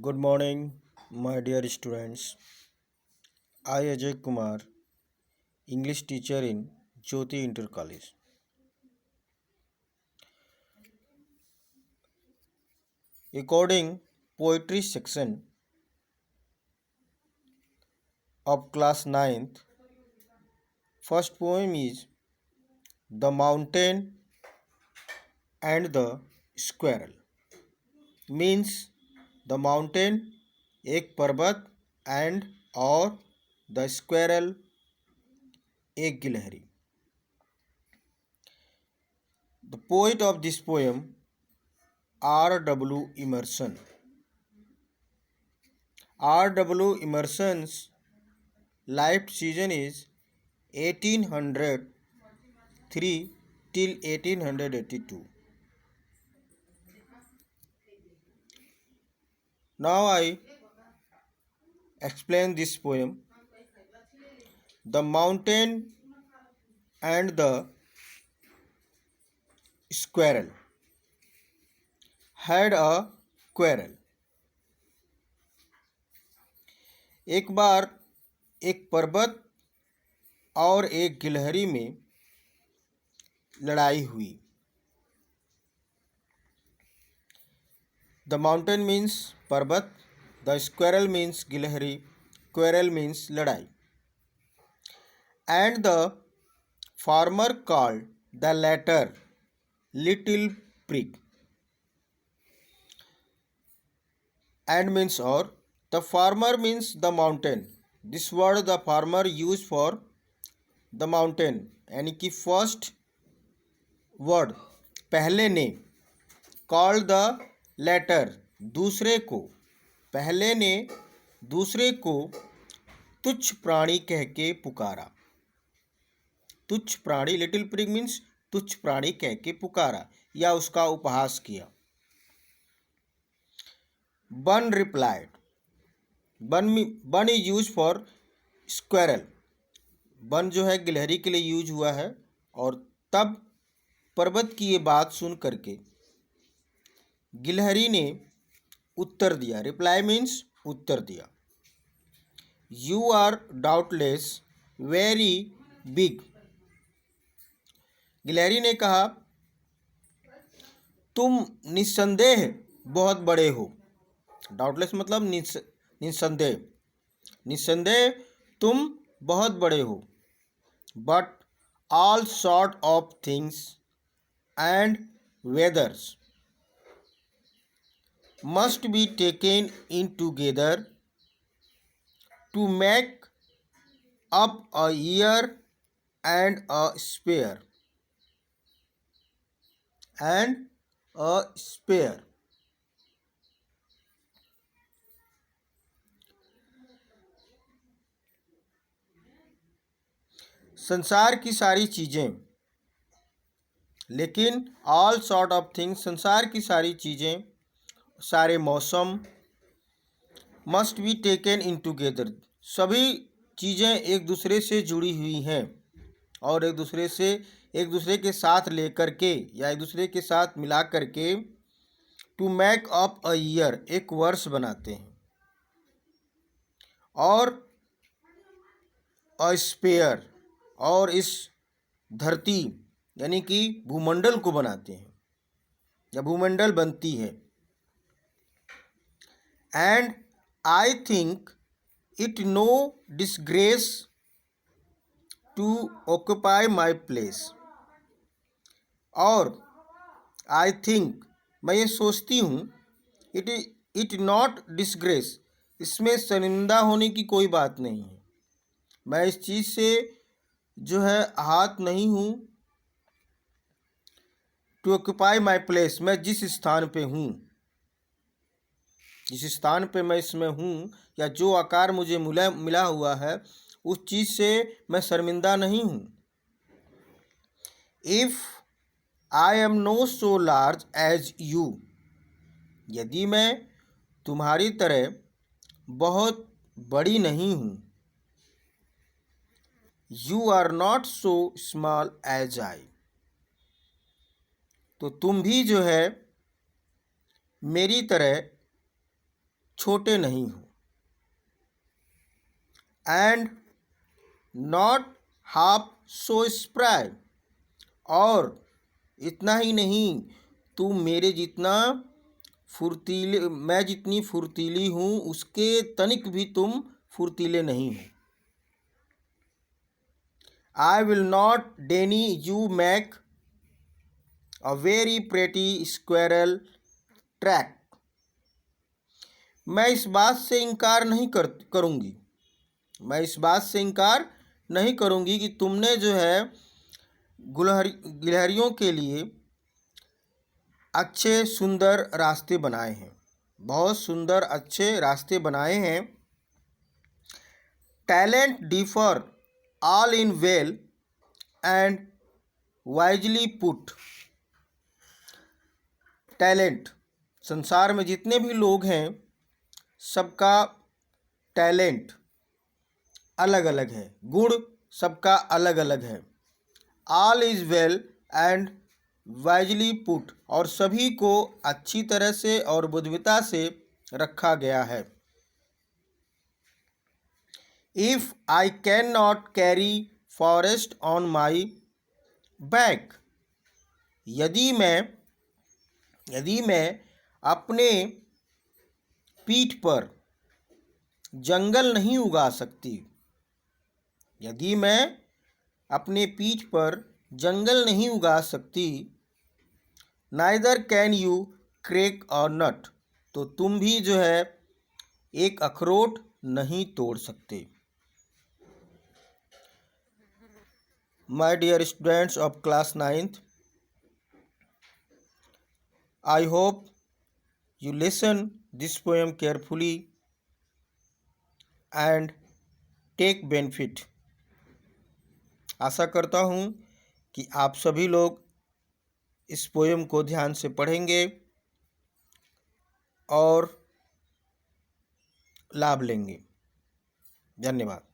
Good morning, my dear students. I Ajay Kumar, English teacher in Jyoti Inter College. According poetry section of class ninth, first poem is The Mountain and the Squirrel. Means the mountain एक पर्वत and और the squirrel एक गिलहरी. The poet of this poem R.W. Emerson. R.W. Emerson's life season is 1803 till 1882. Now I explain this poem. The mountain and the squirrel had a quarrel. एक बार एक पर्वत और एक गिलहरी में लड़ाई हुई. The mountain means पर्वत, the squirrel means गिलहरी, quarrel means लड़ाई. And the farmer called the latter little prig. And means or. The farmer means the mountain. This word the farmer used for the mountain, यानी कि first word पहले ने, call the letter दूसरे को, पहले ने दूसरे को तुच्छ प्राणी कह के पुकारा. तुच्छ प्राणी, लिटिल प्रिग मीन्स तुच्छ प्राणी कह के पुकारा या उसका उपहास किया. बन रिप्लाइड. बन इज यूज फॉर स्क्वेरल. बन जो है गिलहरी के लिए यूज हुआ है. और तब पर्वत की ये बात सुन करके गिलहरी ने उत्तर दिया. रिप्लाई मीन्स उत्तर दिया. You are doubtless very big. गिलहरी ने कहा तुम निस्संदेह बहुत बड़े हो. डाउटलेस मतलब निस्संदेह. निस्संदेह तुम बहुत बड़े हो. But all sort of things and वेदर्स must be taken in together to make up a year and a spare. संसार की सारी चीज़ें, लेकिन ऑल सॉर्ट ऑफ थिंग्स संसार की सारी चीज़ें, सारे मौसम, must be taken in together सभी चीज़ें एक दूसरे से जुड़ी हुई हैं और एक दूसरे के साथ लेकर के या एक दूसरे के साथ मिला करके to make up a year एक वर्ष बनाते हैं और अ स्पेयर और इस धरती यानी कि भूमंडल को बनाते हैं या भूमंडल बनती है. And I think it no disgrace to occupy my place. और आई थिंक मैं ये सोचती हूँ इट नॉट डिसग्रेस इसमें शर्मिंदा होने की कोई बात नहीं है. मैं इस चीज़ से जो है हाथ नहीं हूँ. टू ऑक्यूपाई माई प्लेस मैं जिस स्थान पे हूँ, जिस स्थान पे मैं इसमें हूँ या जो आकार मुझे मिला हुआ है उस चीज़ से मैं शर्मिंदा नहीं हूँ. If I am no so large as you यदि मैं तुम्हारी तरह बहुत बड़ी नहीं हूँ. You are not so small as I तो तुम भी जो है मेरी तरह छोटे नहीं हो। And not half so spry, और इतना ही नहीं, तू मेरे जितना फुर्तीले, मैं जितनी फुर्तीली हूँ उसके तनिक भी तुम फुर्तीले नहीं हो। I will not deny you make a very pretty squirrel track, मैं इस बात से इनकार नहीं करूँगी, मैं इस बात से इनकार नहीं करूँगी कि तुमने जो है गिलहरियों के लिए अच्छे सुंदर रास्ते बनाए हैं, बहुत सुंदर अच्छे रास्ते बनाए हैं। Talent differ all in well and wisely put, talent, संसार में जितने भी लोग हैं सबका टैलेंट अलग अलग है, गुण सबका अलग अलग है। All is well and wisely put, और सभी को अच्छी तरह से और बुद्धिमत्ता से रखा गया है। If I can not carry forest on my back, यदि मैं अपने पीठ पर जंगल नहीं उगा सकती, यदि मैं अपने पीठ पर जंगल नहीं उगा सकती, नाइदर कैन यू क्रेक और नट, तो तुम भी जो है एक अखरोट नहीं तोड़ सकते। My dear students of class 9th, I hope you listen this poem carefully and take benefit। आशा करता हूँ कि आप सभी लोग इस पोएम को ध्यान से पढ़ेंगे और लाभ लेंगे। धन्यवाद।